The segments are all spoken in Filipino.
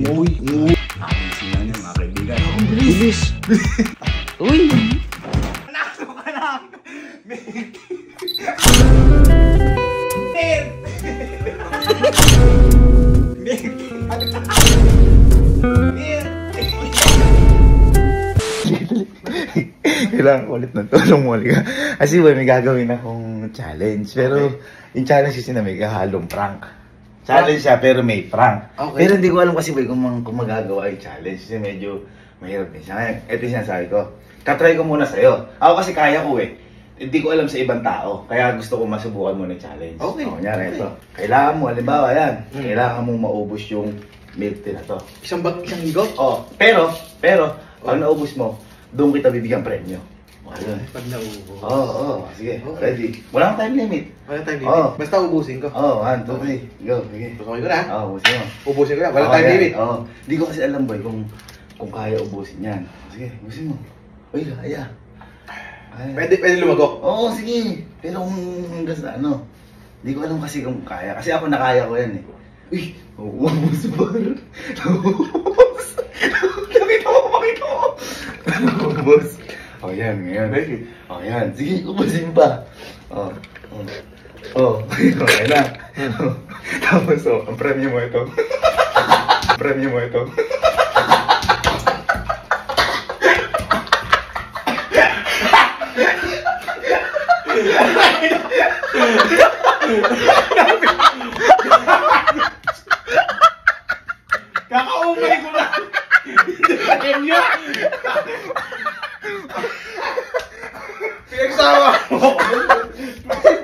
Uy. Aking sinan yung mga kaibigan. Ang bilis. Uy. Nanalo ka lang! Kailangan ulit ng tulong mo, Liga. Kasi may gagawin akong challenge. Pero yung challenge kasi na may kahalong prank. Challenge siya pero may prank. Pero hindi ko alam kasi kung magagawa yung challenge. Kasi medyo mahirap din siya. Ito yung sinasabi ko. Katry ko muna sa'yo. Ako kasi kaya ko eh. Hindi ko alam sa ibang tao. Kaya gusto ko masubukan muna yung challenge. Okay. O, kunyari ito. Kailangan mo, halimbawa yan. Kailangan mong maubos yung milk tea na to. Isang higot? Oh, pero, pag naubos mo, doon kita bibigyan premyo. Ayun. Pag naubos. Oo. Sige. Okay. Ready. Wala kang time limit. Wala time limit? Basta ubusin ko. 1, 2, 3. Go. Sige. Tusokin ko na? Ubusin mo. Ubusin ko na? Wala time limit? Hindi ko kasi alam, boy, kung kaya ubusin yan. Sige, ubusin mo. Uy, kaya. Pwede lumagok? Oo, sige. Pero kung hanggang sa hindi ko alam kasi kung kaya. Kasi ako nakaya ko yan eh. Uy, ubus ba? Ubus. Makita mo. Ubus. Yan, ngayon. Yan. Sige, ubusin pa. Okay na. Tapos, ang premyo mo ito. Kakaumay ko na! Premyo! Pinagsawa mo!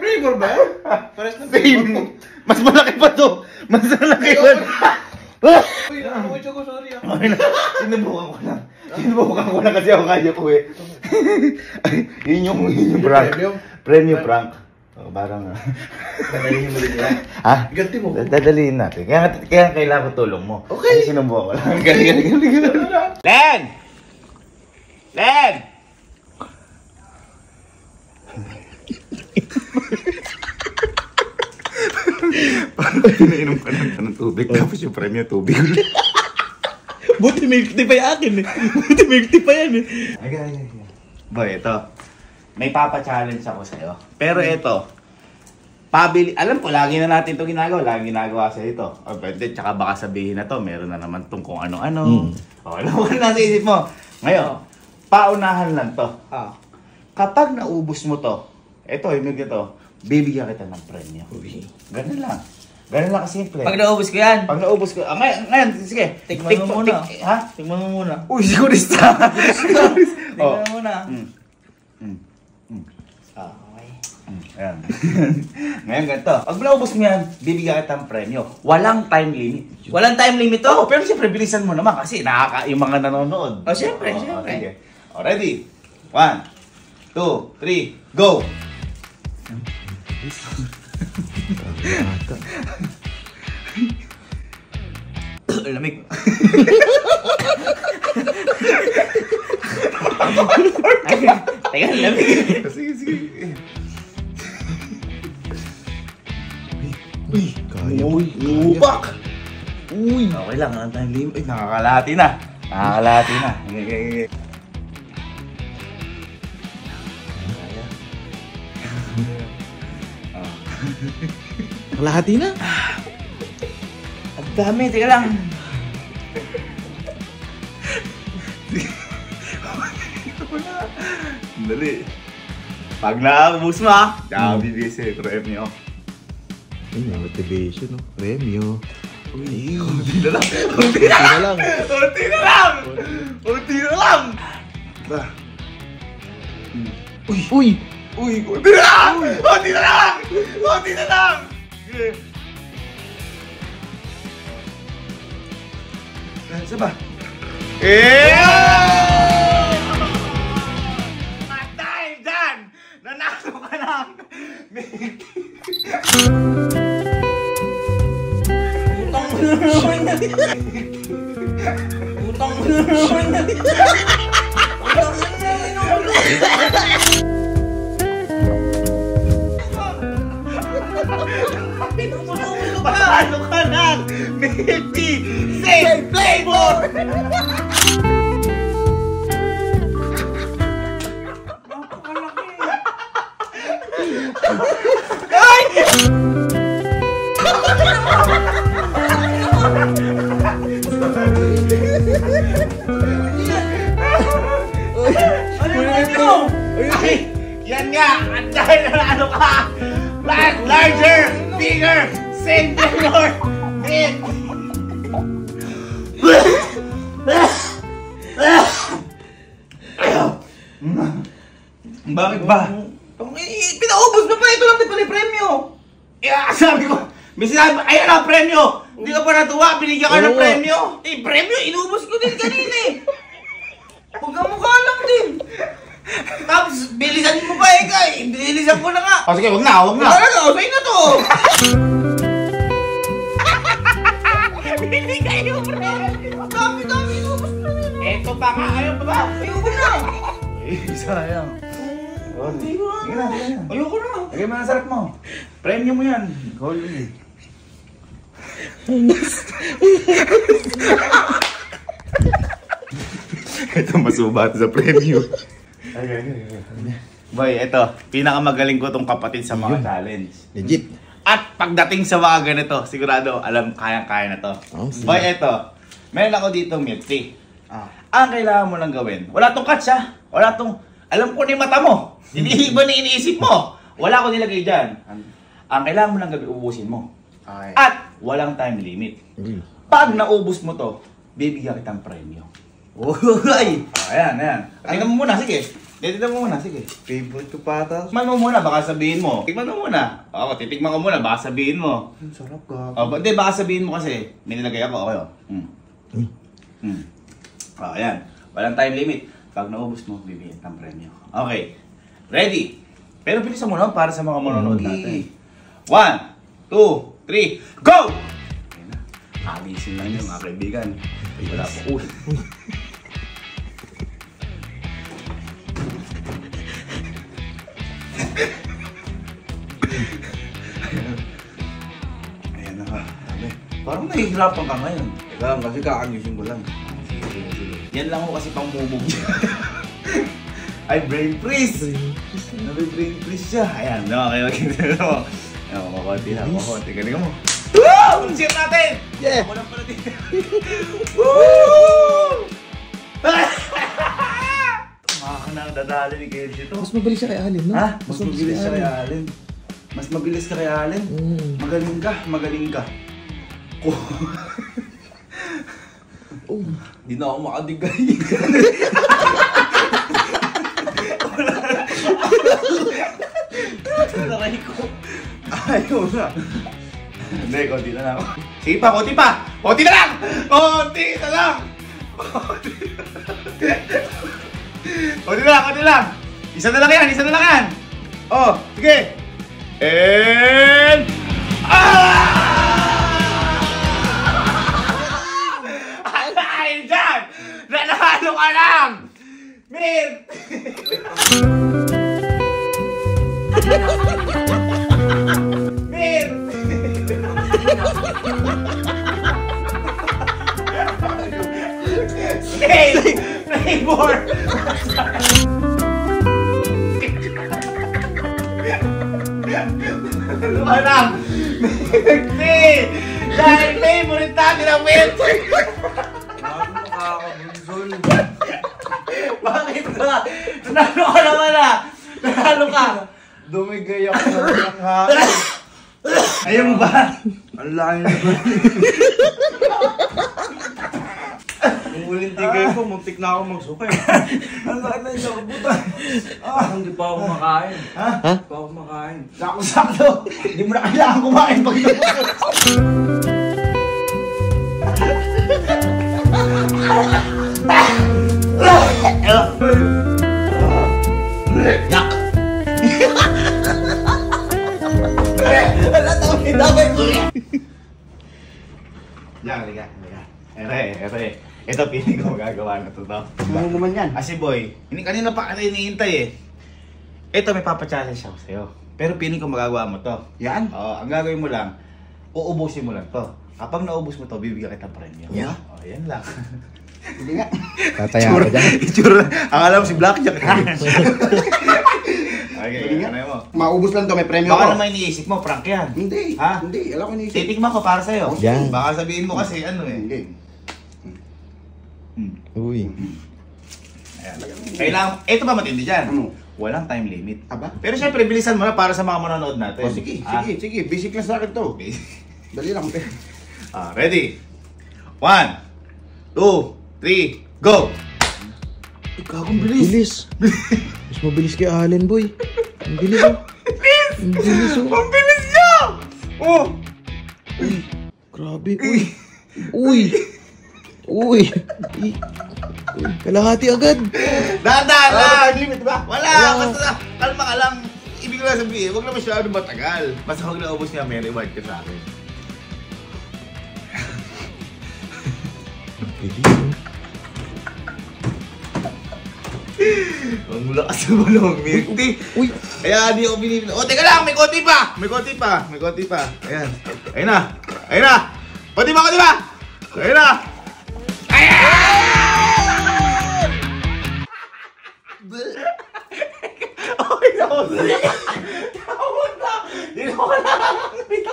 Flavor ba? Pares na flavor. Mas malaki pa to! Mas malaki pa! Uy, nakuha ko, sorry ah. Sinubukan ko lang kasi ako kaya ko eh. Yun yung prank. Premyo prank. Parang Dadalihin mo din yan. Ha? Ganti mo. Dadalihin natin. Kaya kailangan ko tulong mo. Okay. Kasi sinubukan ko lang. Galing. Len! Pinainom ka ng tubig. Tapos yung premyo tubig. Buti milk tea pa yung akin eh. Buti milk tea pa yan eh. Boy, ito. May papa-challenge ako sa'yo. Pero ito, alam ko, lagi na natin ito ginagawa. Lagi ginagawa sa'yo ito. O pwede, tsaka baka sabihin na to, meron na naman itong kung ano-ano. O, alam mo na sa isip mo. Ngayon, paunahan lang to. Kapag naubos mo to, ito, yung ito, bibigyan kita ng premyo. Ganun lang. Ganun lang kasimple. Pag naubos ko yan. Pag naubos ko, ngayon, sige. Tikman mo muna. Ha? Tikman mo muna. Uy, sigurista. Tikman mo muna. Okay. Ayan. Ngayon ganito. Pag naubos mo yan, bibigyan kita ng premyo. Walang time limit. Walang time limit to? Pero siyempre, bilisan mo naman kasi yung mga nanonood. Siyempre. Okay. Ready? 1, 2, 3, go! Lamig. Teka, lamig. Sige. Uy, lubak! Uy! Okay lang, ang time limit. Nakakalahati na. Okay. Kalahati na? Ang dami, teka lang. Dali. Pag naubos mo bibigay sa'yo premyo. Ay, motivation no? Premyo. Uy, konti na lang. Ba? Uy! Konti na lang! Saan ba? Dahil dyan, nanalo ka ng Utang mo naman. Panalo ka ng milk tea! Safe play! Yan nga! At dahil na ano ka! Larger! Bigger! Singular! Big! Bakit ba? Pinaubos mo pa, ito lang din pala yung premyo. Sabi ko, may sinabi, ayan ang premyo! Hindi ka pa natuwa, binigyan ka ng premyo! Premyo, inubos ko din kanina eh. Pagkamukha lang din. Tapos, bilisan mo pa eh, bilisan ko na nga. O sige, huwag na! Talaga, sa'yo na to. Binigay yung premyo. Dami, inubos ko na. Eto pa nga, ayaw pa ba? Ayoko na. Sayang. Sige na. Ayoko na. Lagay mo na sarap mo. Premyo mo yan. Gold ulit. Ito masubat sa premyo. Boy, ito. Pinakamagaling ko tong kapatid sa mga challenge. Legit. At pagdating sa mga ganito, sigurado, alam, kayang-kaya na to. Oh, sige. Boy, ito. Meron ako dito milk tea. Ang kailangan mo lang gawin, wala tong catch ha. Wala tong, alam ko ni mata mo. Hindi ba na iniisip mo? Wala ko nilagay dyan. Ang kailangan mo lang gawin, ubusin mo. Okay. At walang time limit. Pag naubos mo to, bibigyan kitang premyo. Uy! Ayan. Tingnan mo muna, sige. Tingnan mo muna, sige. Favorite ko pa ata. Tikman mo muna, baka sabihin mo. Tikman mo muna. Ako, titikman ko muna, baka sabihin mo. Ang sarap ka. Hindi, baka sabihin mo kasi. May nilagay ako, okay. Ayan. Walang time limit. Pag naubos mo, bibigyan ng premyo. Okay. Ready? Pero bilisan mo naman para sa mga manonood natin. 1, 2, 3, go! Ayan na. Abisin lang yun, mga kaibigan. Ay, wala po. Ayan na ka. Parang nahihirapan ka ngayon. Teka lang, kasi kakagising ko lang. Sige. Yan lang ako kasi pang mumog. Ay, brain freeze! Brain freeze siya. Ayan, nakakita mo. Ayan, makonti na, makonti. Galing mo. Woo! Shit natin! Yeah! Ako lang pala dito. Woo! Makakadadali ni Kenji to. Mas mabilis siya kay Alin, no? Ha? Mas mabilis siya kay Allen. Mas mabilis ka kay Allen? Magaling ka. Hindi na ako makadigay. Nakay ko. Ayaw na. Hindi, konti na lang. Sige pa, konti pa! Konti na lang! Konti lang! Isa na lang yan! Oh, sige! And... Dahil dyan! Nanalo ka lang! Mir! Mir! Flavor! Ano ka lang? Dahil favorite natin ang milk! Bakit ka? Nanalo ka naman ah! Nanalo ka! Dumigay ako ng hangin. Ayaw mo ba? Ang laki na ba? Yung huling tigay ko, muntik na ako magsukay. Ang laki na yung nakabutan. Hindi pa ako makain. Ha? Hindi pa ako makain. Sakto! Hindi mo na kailangan kumain pag nabukot. Yak! Wala tawag damay ko yan! Liga. Ere. Ito piling ko magagawa na to. Ano naman yan? Kasi boy, kanina pa kasi iniintay eh. Ito may papachallenge ako sa'yo. Pero piling ko magagawa mo to. Yan? Oo, ang gagawin mo lang, uubusin mo lang to. Kapag naubos mo to, bibigyan kita premyo. Yeah? Oh, yan lang. Hindi nga. Tataya ako dyan. Itsura. Akala mo si Blackjack. Okay, ano mo? Maubos lang to, may premyo Baka ko. naman iniisip mo, prank yan. Hindi. Ha? Hindi. Alam ko niisip. Titikman ko para sa'yo. Yan. Baka sabihin mo kasi ano eh. Hindi. Uy. Ayan. Kailangan, ito ba matindi dyan? Ano? Walang time limit. Aba? Pero syempre, bilisan mo na para sa mga manonood natin. O sige, Ah, sige, sige. Basic lang sa akin to. Dali lang. Ready? 1, 2, 3, go! Gagong bilis. Bilis. Mas mabilis kay Allen, boy. Ang bilis, oh. Ang bilis, oh. Ang bilis niya! Oh! Uy. Grabe, uy. Uy. Uy. Uy. Kalahati agad. Dahan-dahan Wala lang! time limit, ba? Wala! Basta kalma ka lang. Ibig ko lang sabihin, huwag na masyado matagal. Basta huwag na ubos niya, may reward ka sa akin. Bilis, oh. Ang lakas sa balong milk tea. Uy. Kaya di ako binibili. Oh, teka lang! May konti pa! May konti pa! May konti pa. Ayan. Ayun na! Ayun na! Konti pa! Konti pa! Ayun na! Ayan! Okay na ako. Tawag na! Dito ko lang! Butik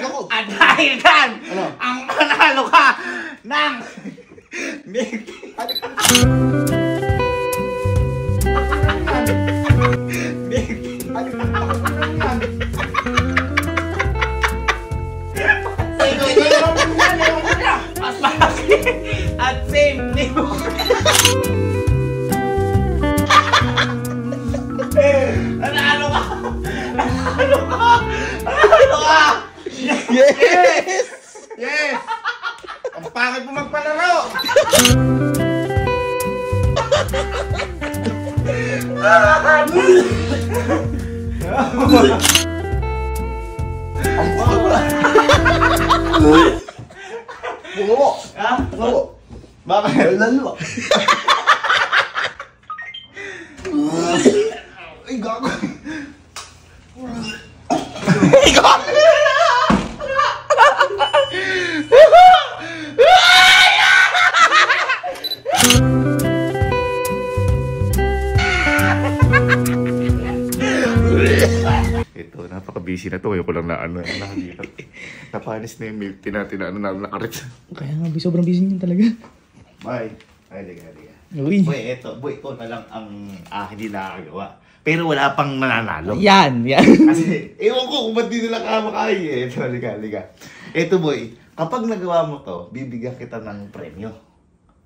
ako. At dahil kan, Ano? ang panalo ka ng at same name. Nanalo ka! Nanalo ka! Nanalo ka! Yes! Yes! Ang pangit mo magpalaro! Bungo. Ha? Bungo. Bakit? Lalo. Ay, gago. Ito, napaka-busy na to. Ayoko lang na ano, nakakita. Napanis na yung milk tea natin na ano na nakarit. Kaya nga, sobrang busy niyan talaga. Bye. Ay, liga. Uy. Boy, ito na lang ang hindi nakakagawa. Pero wala pang nananalo. Yan, yan. Kasi, ewan ko kung ba't di nila kamakaya eh. Ito, liga. Ito boy, kapag nagawa mo to, bibigyan kita ng premyo.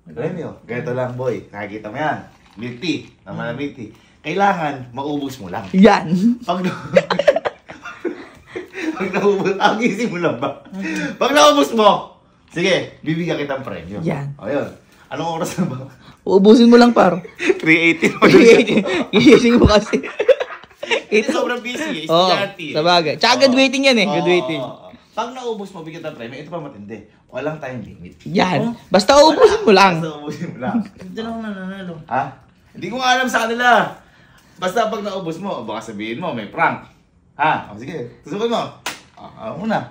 Premyo. Ganito lang boy, nakikita mo yan. Milk tea, naman na milk tea. Kailangan, maubos mo lang. Yan. Pag naubos, agising mo lang ba? Pag naubos mo, sige, bibigyan kitang premyo. Yan. O yun. Anong oras na ba? Uubusin mo lang, par. 3:18 pa yun. Gising mo kasi. Ito sobrang busy, Oo, estudyante. sabagay. Tsaka graduating yan eh, graduating. Pag naubos mo, bigyan ng premyo, ito pa matindi. Walang time limit. Yan. Basta uubusin mo lang. Basta ubusin mo lang. Hindi lang nananalo. Ha? Hindi ko nga alam sa kanila. Basta pag naubos mo, baka sabihin mo, may prank. Ha? O sige, susukan mo. Una.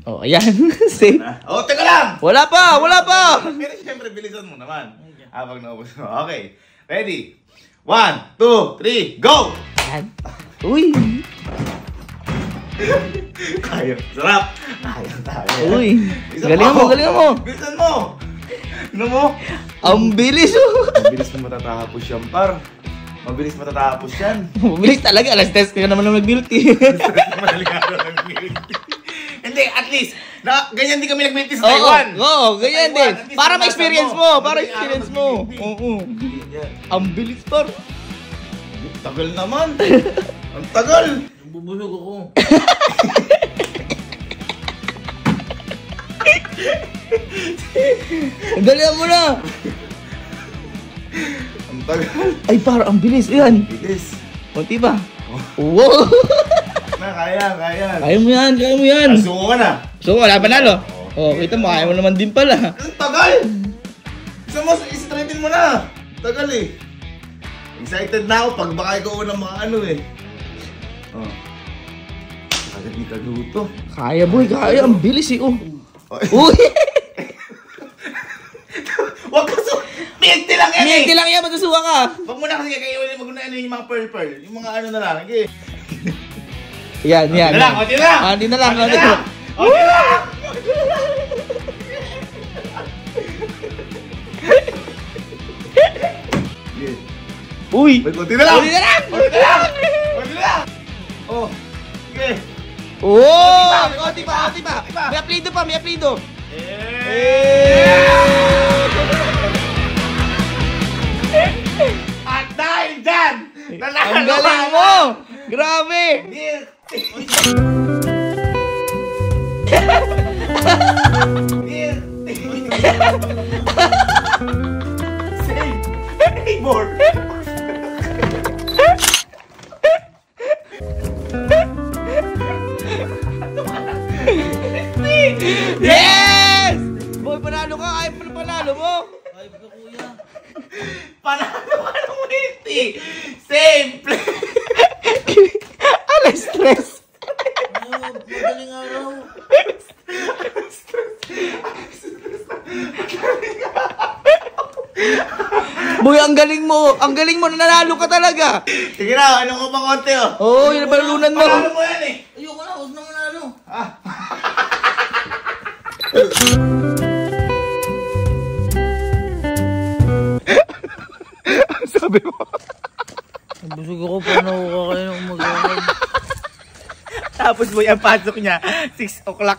Oh, ayan. Safe. Oh, teka lang! Wala pa, wala pa. Pero siyempre, bilisan mo naman. Pag naubos mo. Okay. Ready? 1, 2, 3, go! Yan. Uy. Kaya. Sarap. Kaya tayo. Uy. Isa Galingan pa. mo, galingan mo. Bilisan mo. Ano mo? Ang bilis oh. Mabilis mo matatapos yan, par. Mabilis matatapos yan. Mabilis talaga. Alas 10 ka naman ng nag-milk tea. Hindi, at least, ganyan din kami nag-milk tea sa Oo, Taiwan. oo, ganyan Sa Taiwan, din. at least Para nabasa ma-experience mo, para experience mo. Oo. Yan. Ang bilis par. Tagal naman. Ang tagal. Bubulog ako. Dalihan mo na. Ang tagal. Ay par, ang bilis. Ayan. Bilis. Kunti pa. Wow. Kaya. Kaya mo yan, kaya mo yan. Suko ka na. So, wala panalo. Oh, kita mo, kaya mo naman din pala. Ang tagal. Gusto mo, i-straighten mo na. Tagal eh. Excited na ako pag baka ikaw unang mga ano eh. Oh. Tagal. galing kaluto. Kaya boy, kaya. Ang bilis eh, oh. Uy! Wag ka so... Miente lang yan Miente lang yan, matusuwa ka. Wag mo na kasi kayo mag-una yung mga pearl. Yung mga ano na lang. Okay. Yan, yan. Konti na lang, konti na lang. Konti na lang, konti na lang. Konti na lang. Uy! May konti na lang. Konti na lang. Konti na lang. Konti na lang. Oh. Okay. Oh! Konti pa, konti pa. May aplido pa, may aplido. At dahil dyan, Ang galing mo! Grabe! Neighbor! Yes! Boy, panalo ka! Ayaw pa na panalo mo! Panalo ka ng 20! Simple! Alas stress! Madaling araw. Boy, ang galing mo! Ang galing mo! Nanalo ka talaga! Sige na, ano ko pa konti oh? Oo, yun ang panalunan mo! Panalo mo yan eh! Ayoko na, huwag na manalo. Sabi mo? Busog ako, paano ako kakain ng umaga? Tapos boy, ang pasok niya, 6 o'clock.